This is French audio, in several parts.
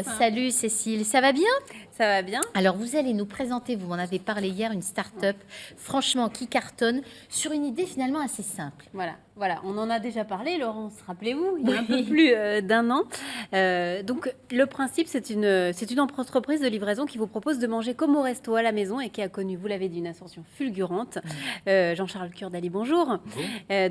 Salut Cécile, ça va bien? Ça va bien? Alors vous allez nous présenter, vous m'en avez parlé hier, une start-up franchement qui cartonne sur une idée finalement assez simple. Voilà, on en a déjà parlé, Laurence, rappelez-vous, il y a un peu plus d'un an. Donc le principe, c'est une entreprise de livraison qui vous propose de manger comme au resto à la maison et qui a connu, vous l'avez dit, une ascension fulgurante. Jean-Charles Kurdali, bonjour.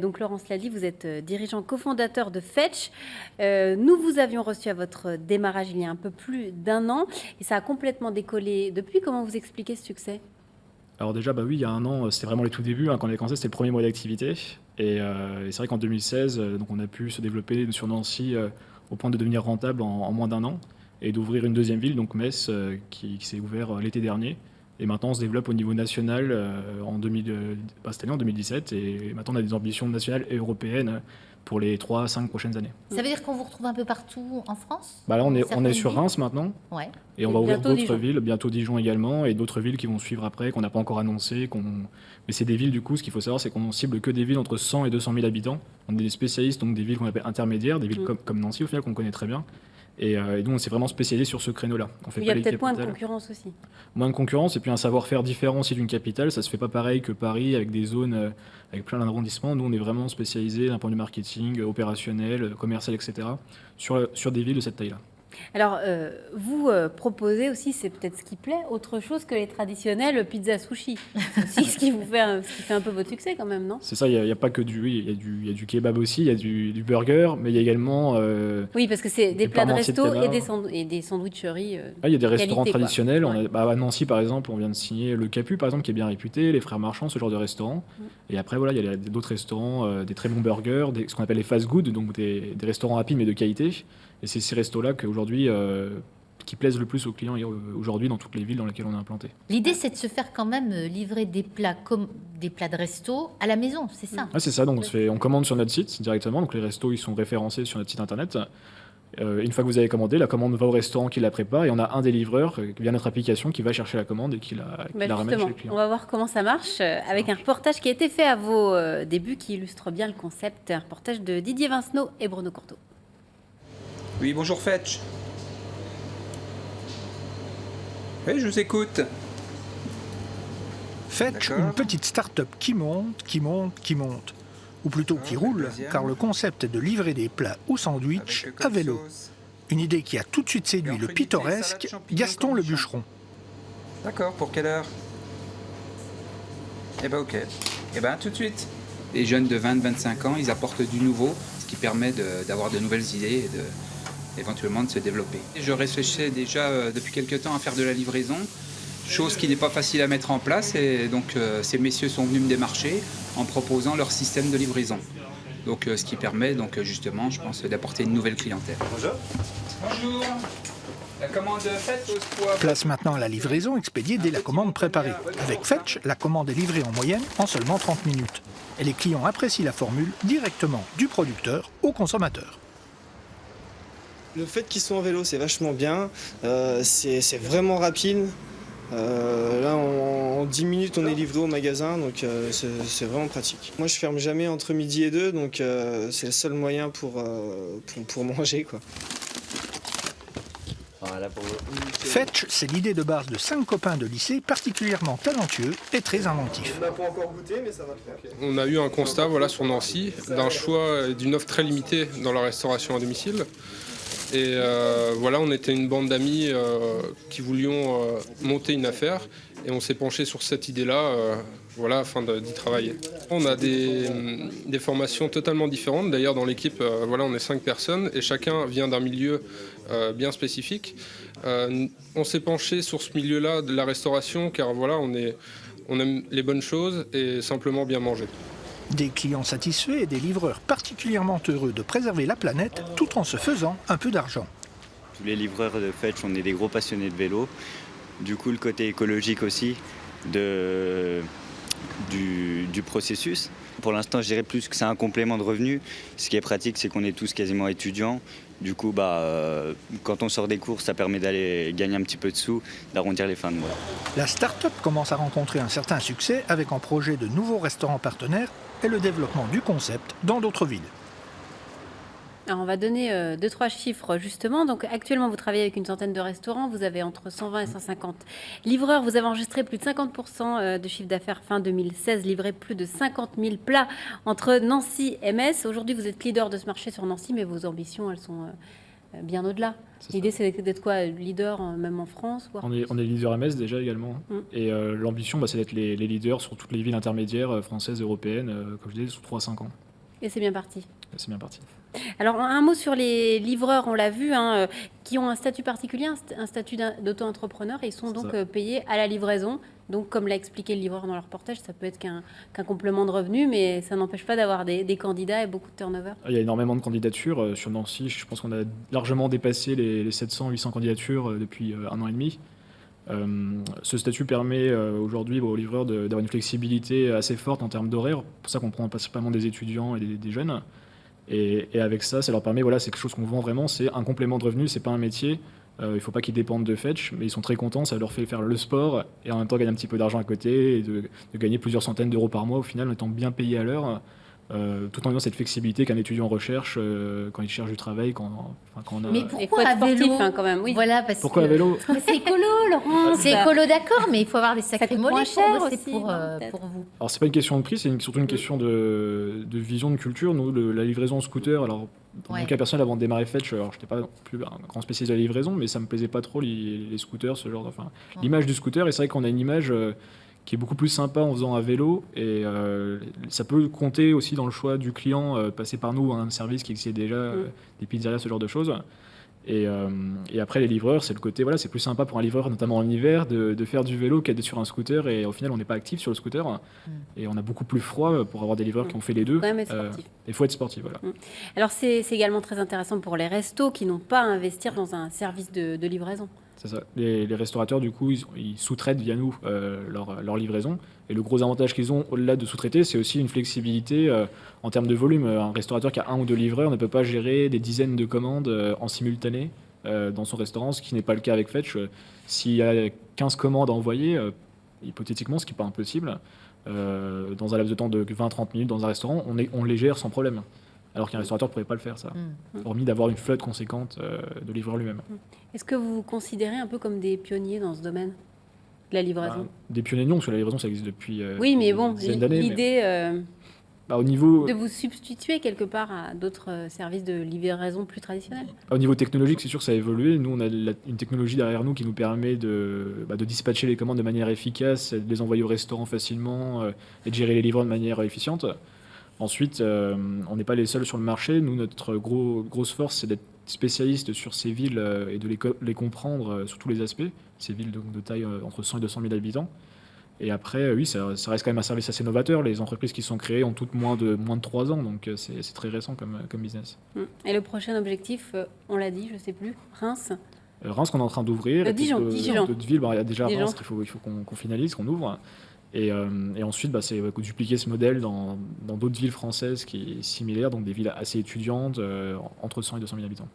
Donc Laurence l'a dit, vous êtes dirigeant cofondateur de Fetch. Nous vous avions reçu à votre démarrage il y a un peu plus d'un an et ça a complètement décollé depuis. Comment vous expliquez ce succès? Alors déjà, oui, il y a un an, c'était vraiment les tout débuts. Quand on a commencé, c'était le premier mois d'activité. Et c'est vrai qu'en 2016, donc on a pu se développer sur Nancy au point de devenir rentable en moins d'un an et d'ouvrir une deuxième ville, donc Metz, qui s'est ouvert l'été dernier. Et maintenant, on se développe au niveau national cette année, en 2017. Et maintenant, on a des ambitions nationales et européennes pour les 3-5 prochaines années. Ça veut dire qu'on vous retrouve un peu partout en France? Là, on est sur Reims maintenant. Ouais. Et on va ouvrir d'autres villes, bientôt Dijon également, et d'autres villes qui vont suivre après, qu'on n'a pas encore annoncé. Mais c'est des villes, du coup, ce qu'il faut savoir, c'est qu'on cible que des villes entre 100 et 200 000 habitants. On est des spécialistes, donc des villes qu'on appelle intermédiaires, des villes comme Nancy, au final, qu'on connaît très bien. Et donc, on s'est vraiment spécialisé sur ce créneau-là. Il y a peut-être moins de concurrence aussi. Moins de concurrence, et puis un savoir-faire différent aussi d'une capitale. Ça se fait pas pareil que Paris, avec des zones, avec plein d'arrondissements. Nous, on est vraiment spécialisé d'un point de vue marketing, opérationnel, commercial, etc., sur des villes de cette taille-là. Alors, vous proposez aussi, c'est peut-être ce qui plaît, autre chose que les traditionnels pizza sushi. C'est ce qui fait un peu votre succès quand même, non? C'est ça, il n'y a pas que il y a du kebab aussi, il y a du burger, mais il y a également... oui, parce que c'est des plats de resto et des sandwicheries. Il y a des restaurants qualité, traditionnels. Ouais. À Nancy, par exemple, on vient de signer le Capu, par exemple, qui est bien réputé, les Frères Marchands, ce genre de restaurant. Et après, il y a d'autres restaurants, des très bons burgers, ce qu'on appelle les fast-good, donc des restaurants rapides mais de qualité. Et c'est ces restos-là qui plaisent le plus aux clients aujourd'hui dans toutes les villes dans lesquelles on est implanté. L'idée, c'est de se faire quand même livrer des plats comme des plats de resto à la maison, c'est ça? C'est ça, donc on commande sur notre site directement, donc les restos ils sont référencés sur notre site internet. Une fois que vous avez commandé, la commande va au restaurant qui la prépare et on a un des livreurs via notre application qui va chercher la commande et qui la ramène chez le client. On va voir comment ça marche avec un reportage qui a été fait à vos débuts qui illustre bien le concept, un reportage de Didier Vincenot et Bruno Courteau. Oui, bonjour Fetch. Oui, je vous écoute. Fetch, une petite start-up qui monte. Ou plutôt qui roule, car le concept est de livrer des plats ou sandwichs à vélo. Une idée qui a tout de suite séduit le pittoresque Gaston le bûcheron. D'accord, pour quelle heure? Ok. Tout de suite. Les jeunes de 20-25 ans, ils apportent du nouveau, ce qui permet d'avoir de nouvelles idées et éventuellement de se développer. Je réfléchissais déjà depuis quelques temps à faire de la livraison, chose qui n'est pas facile à mettre en place, et donc ces messieurs sont venus me démarcher en proposant leur système de livraison. Donc ce qui permet justement, je pense, d'apporter une nouvelle clientèle. Bonjour. Bonjour. La commande faite au poids. Place maintenant à la livraison expédiée dès la commande préparée. Avec Fetch, la commande est livrée en moyenne en seulement 30 minutes. Et les clients apprécient la formule directement du producteur au consommateur. Le fait qu'ils soient en vélo, c'est vachement bien. C'est vraiment rapide. Là, en 10 minutes, on est livré au magasin, donc c'est vraiment pratique. Moi, je ferme jamais entre midi et 2, donc c'est le seul moyen pour manger, quoi. Fetch, c'est l'idée de base de 5 copains de lycée particulièrement talentueux et très inventifs. On n'a pas encore goûté, mais ça va le faire. On a eu un constat sur Nancy d'un choix et d'une offre très limitée dans la restauration à domicile. Et on était une bande d'amis qui voulions monter une affaire et on s'est penché sur cette idée-là afin d'y travailler. On a des formations totalement différentes. D'ailleurs, dans l'équipe, on est 5 personnes et chacun vient d'un milieu bien spécifique. On s'est penché sur ce milieu-là de la restauration car on aime les bonnes choses et simplement bien manger. Des clients satisfaits et des livreurs particulièrement heureux de préserver la planète tout en se faisant un peu d'argent. Tous les livreurs de Fetch, on est des gros passionnés de vélo. Du coup, le côté écologique aussi du processus. Pour l'instant, je dirais plus que c'est un complément de revenus. Ce qui est pratique, c'est qu'on est tous quasiment étudiants. Du coup, quand on sort des cours, ça permet d'aller gagner un petit peu de sous, d'arrondir les fins de mois. La start-up commence à rencontrer un certain succès avec un projet de nouveaux restaurants partenaires et le développement du concept dans d'autres villes. Alors, on va donner 2-3 chiffres, justement. Donc, actuellement, vous travaillez avec une centaine de restaurants. Vous avez entre 120 et 150 livreurs. Vous avez enregistré plus de 50% de chiffre d'affaires fin 2016, livré plus de 50 000 plats entre Nancy et Metz. Aujourd'hui, vous êtes leader de ce marché sur Nancy, mais vos ambitions, elles sont bien au-delà. L'idée, c'est d'être quoi? Leader, même en France, voire On est leader à Metz déjà également. Et l'ambition, c'est d'être les leaders sur toutes les villes intermédiaires françaises, européennes, comme je disais, sous 3 à 5 ans. Et c'est bien parti. C'est bien parti. Alors, un mot sur les livreurs, on l'a vu, qui ont un statut particulier, un statut d'auto-entrepreneur, et ils sont donc payés à la livraison. Donc, comme l'a expliqué le livreur dans leur reportage, ça peut être qu'un complément de revenu, mais ça n'empêche pas d'avoir des candidats et beaucoup de turnover. Il y a énormément de candidatures. Sur Nancy, je pense qu'on a largement dépassé les 700-800 candidatures depuis 1 an et demi. Ce statut permet aujourd'hui aux livreurs d'avoir une flexibilité assez forte en termes d'horaire. C'est pour ça qu'on prend principalement des étudiants et des jeunes. Et avec ça, ça leur permet, c'est quelque chose qu'on vend vraiment, c'est un complément de revenu, c'est pas un métier. Il ne faut pas qu'ils dépendent de Fetch, mais ils sont très contents, ça leur fait faire le sport et en même temps gagner un petit peu d'argent à côté et de gagner plusieurs centaines d'euros par mois au final en étant bien payé à l'heure. Tout en ayant cette flexibilité qu'un étudiant recherche quand il cherche du travail. On a... Mais Il faut pourquoi être à vélo sportif, quand même. Oui. Voilà, parce Pourquoi à que vélo? C'est écolo, Laurent. c'est écolo, d'accord, mais il faut avoir des sacrés coûte mollets moins pour cher bosser aussi, pour non, peut-être. vous. Alors c'est pas une question de prix, c'est surtout une question de vision, de culture. Nous, la livraison en scooter, alors dans mon cas personnel, avant de démarrer Fetch, alors j'étais pas non plus un grand spécialiste de la livraison, mais ça me plaisait pas trop les scooters, ce genre l'image du scooter. Et c'est vrai qu'on a une image qui est beaucoup plus sympa en faisant à vélo, et ça peut compter aussi dans le choix du client, passer par nous, un service qui existait déjà, des pizzerias, ce genre de choses. Et après, les livreurs, c'est le côté, c'est plus sympa pour un livreur, notamment en hiver, de faire du vélo qu'être sur un scooter. Et au final, on n'est pas actif sur le scooter. Et on a beaucoup plus froid pour avoir des livreurs qui ont fait les deux. Quand même être sportif. Il faut être sportif, voilà. Alors, c'est également très intéressant pour les restos qui n'ont pas à investir dans un service de livraison. C'est ça. Les restaurateurs, du coup, ils sous-traitent via nous leur livraison. Et le gros avantage qu'ils ont, au-delà de sous-traiter, c'est aussi une flexibilité en termes de volume. Un restaurateur qui a 1 ou 2 livreurs ne peut pas gérer des dizaines de commandes en simultané dans son restaurant, ce qui n'est pas le cas avec Fetch. S'il y a 15 commandes à envoyer, hypothétiquement, ce qui n'est pas impossible, dans un laps de temps de 20-30 minutes dans un restaurant, on les gère sans problème. Alors qu'un restaurateur ne pourrait pas le faire, ça. Hormis d'avoir une flotte conséquente de livreurs lui-même. Est-ce que vous vous considérez un peu comme des pionniers dans ce domaine de la livraison? Des pionniers, non, parce que la livraison, ça existe depuis oui, mais bon, des dizaines d'années. L'idée Au niveau... de vous substituer quelque part à d'autres services de livraison plus traditionnels. Au niveau technologique, c'est sûr que ça a évolué. Nous, on a une technologie derrière nous qui nous permet de dispatcher les commandes de manière efficace, de les envoyer au restaurant facilement et de gérer les livreurs de manière efficiente. Ensuite, on n'est pas les seuls sur le marché. Nous, notre grosse force, c'est d'être spécialiste sur ces villes et de les comprendre sur tous les aspects. Ces villes de taille entre 100 et 200 000 habitants. Et après, oui, ça reste quand même un service assez novateur. Les entreprises qui sont créées ont toutes moins de 3 ans, donc c'est très récent comme business. Et le prochain objectif, on l'a dit, je ne sais plus, Reims. Reims qu'on est en train d'ouvrir. Dijon. D'autres villes, il y a déjà Dijon. Reims qu'il faut qu'on finalise, qu'on ouvre. Et ensuite, c'est dupliquer ce modèle dans d'autres villes françaises qui est similaire, donc des villes assez étudiantes, entre 100 et 200 000 habitants.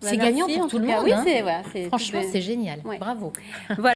C'est gagnant pour tout le monde. Oui, hein. c'est Franchement, c'est génial. Ouais. Bravo. Voilà.